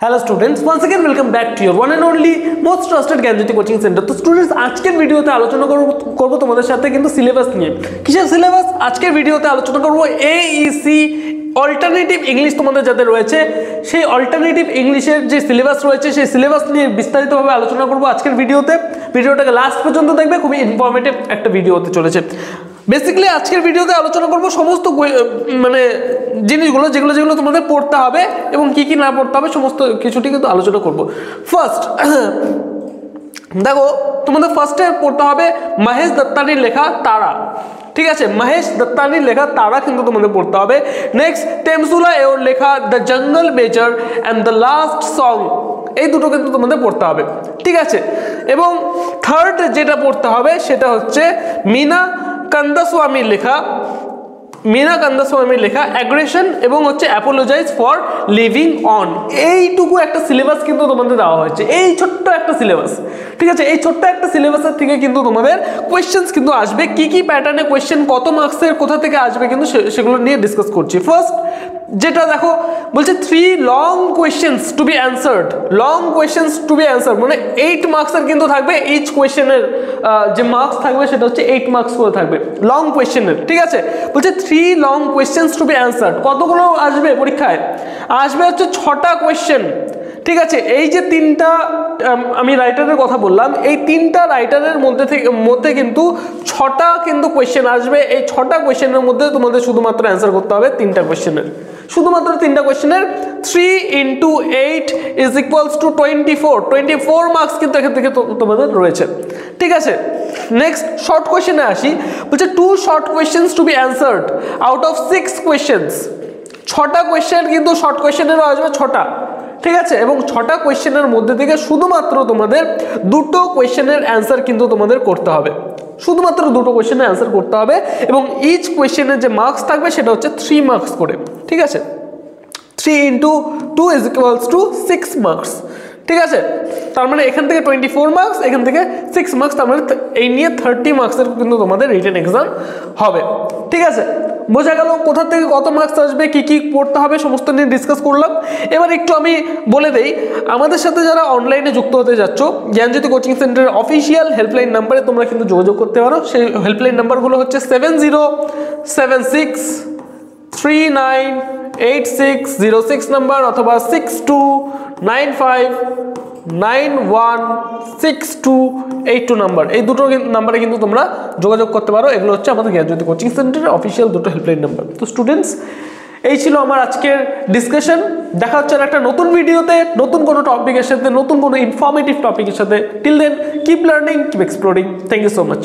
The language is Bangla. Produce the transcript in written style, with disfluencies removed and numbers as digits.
Hello students, once again welcome back to your one and only most trusted Gyanjyoti coaching centre. तो स्टूडेंट्स, আজকের ভিডিওতে আলোচনা করব তোমাদের সাথে কিন্তু সিলেবাস নিয়ে। কিসের সিলেবাস? আজকের ভিডিওতে আলোচনা করব এইসি অল্টারনেটিভ ইংলিশ তোমাদের যাদের রয়েছে সেই অল্টারনেটিভ ইংলিশের যে সিলেবাস রয়েছে সেই সিলেবাস নিয়ে বিস্তারিতভাবে আলোচনা করব আজকের ভিডিওতে। ভিডিওটাকে লাস্ট পর্যন্ত দেখবে, খুবই ইনফরমেটিভ একটা ভিডিও হতে চলেছে। বেসিক্যালি আজকের ভিডিওতে আলোচনা করব সমস্ত মানে জিনিসগুলো যেগুলো তোমাদের পড়তে হবে এবং কি কি না পড়তে হবে সমস্ত কিছুটি কিন্তু আলোচনা করব। ফার্স্ট দেখো, তোমাদের ফার্স্টে পড়তে হবে মহেশ দত্তানির লেখা তারা। ঠিক আছে, মহেশ দত্তানির লেখা তারা কিন্তু তোমাদের পড়তে হবে। নেক্সট টেমসুলা এর লেখা the jungle major and the last song, এই দুটো কিন্তু তোমাদের পড়তে হবে। ঠিক আছে, এবং থার্ড যেটা পড়তে হবে সেটা হচ্ছে মীনা কান্দাস্বামীর লেখা অ্যাগ্রেশন এবং হচ্ছে অ্যাপোলোজাইজ ফর লিভিং অন। এইটুকু একটা সিলেবাস কিন্তু তোমাদের দেওয়া হয়েছে, এই ছোট্ট একটা সিলেবাস। ঠিক আছে, এই ছোট্ট একটা সিলেবাসের থেকে কিন্তু তোমাদের কোয়েশ্চেন্স কিন্তু আসবে, কি কি প্যাটার্নে কোয়েশ্চেন, কত মার্কসের কোথা থেকে আসবে কিন্তু সেগুলো নিয়ে ডিসকাস করছি। ফার্স্ট যেটা দেখো বলছে 3 long questions to be answered. Long questions to be answered মানে 8 মার্কসের কিন্তু থাকবে। ইচ কোয়েশ্চেনের যে মার্কস থাকবে সেটা হচ্ছে 8 মার্কস করে থাকবে লং কোয়েশ্চেনের। ঠিক আছে, বলছে 3 long questions to be answered. কতগুলো আসবে পরীক্ষায়? আসবে হচ্ছে 6টা কোয়েশ্চেন। ঠিক আছে, এই যে 3টা আমি রাইটারের কথা বললাম, এই 3টা রাইটারের মধ্যে কিন্তু 6টা কিন্তু কোয়েশ্চেন আসবে। এই 6টা কোয়েশ্চেনের মধ্যে তোমাদের শুধুমাত্র অ্যান্সার করতে হবে 3টা কোয়েশ্চেনের, শুধুমাত্র 3টা কোয়েশ্চেনের। 3 × 8 = 24 মার্কস কিন্তু এখান থেকে তোমাদের রয়েছে। ঠিক আছে, নেক্সট শর্ট কোয়েশ্চেনে আসি। বলছে 2 short questions to be answered out of 6 questions. 6টা কোয়েশ্চেন কিন্তু শর্ট কোয়েশ্চেনেরও আসবে 6টা। ঠিক আছে, এবং 6টা কোয়েশ্চেনের মধ্যে থেকে শুধুমাত্র তোমাদের 2টো কোয়েশ্চেনের অ্যান্সার কিন্তু তোমাদের করতে হবে, শুধুমাত্র 2টো কোয়েশ্চেনের অ্যান্সার করতে হবে। এবং ইচ কোয়েশ্চেনের যে মার্কস থাকবে সেটা হচ্ছে 3 মার্কস করে। ঠিক আছে, 3 × 2 = 6 মার্কস। ঠিক আছে, তার মানে এখান থেকে 24 মার্কস, এখান থেকে 6 মার্কস, তার মানে এই নিয়ে 30 মার্কসের কিন্তু তোমাদের রিটেন এক্সাম হবে। ঠিক আছে, বোঝা গেল কোথা থেকে কত মার্কস আসবে, কি কি পড়তে হবে সমস্ত নিয়ে ডিসকাস করলাম। এবার একটু আমি বলে দেই, আমাদের সাথে যারা অনলাইনে যুক্ত হতে যাচ্ছ, জ্ঞানজ্যোতি কোচিং সেন্টারের অফিসিয়াল হেল্পলাইন নাম্বারে তোমরা কিন্তু যোগাযোগ করতে পারো। সেই হেল্পলাইন নাম্বারগুলো হচ্ছে 7076398606 নাম্বার অথবা 6295916282 নাম্বার। এই দুটো নাম্বারে কিন্তু তোমরা যোগাযোগ করতে পারো। এগুলো হচ্ছে আমাদের জ্ঞানজ্যোতি কোচিং সেন্টারের অফিসিয়াল দুটো হেল্পলাইন নাম্বার। তো স্টুডেন্টস, এই ছিল আমার আজকের ডিসকাশন। দেখা হচ্ছে একটা নতুন ভিডিওতে, নতুন কোনো টপিকের সাথে, নতুন কোনো ইনফরমেটিভ টপিকের সাথে। Till then, keep learning, keep exploring. Thank you so much.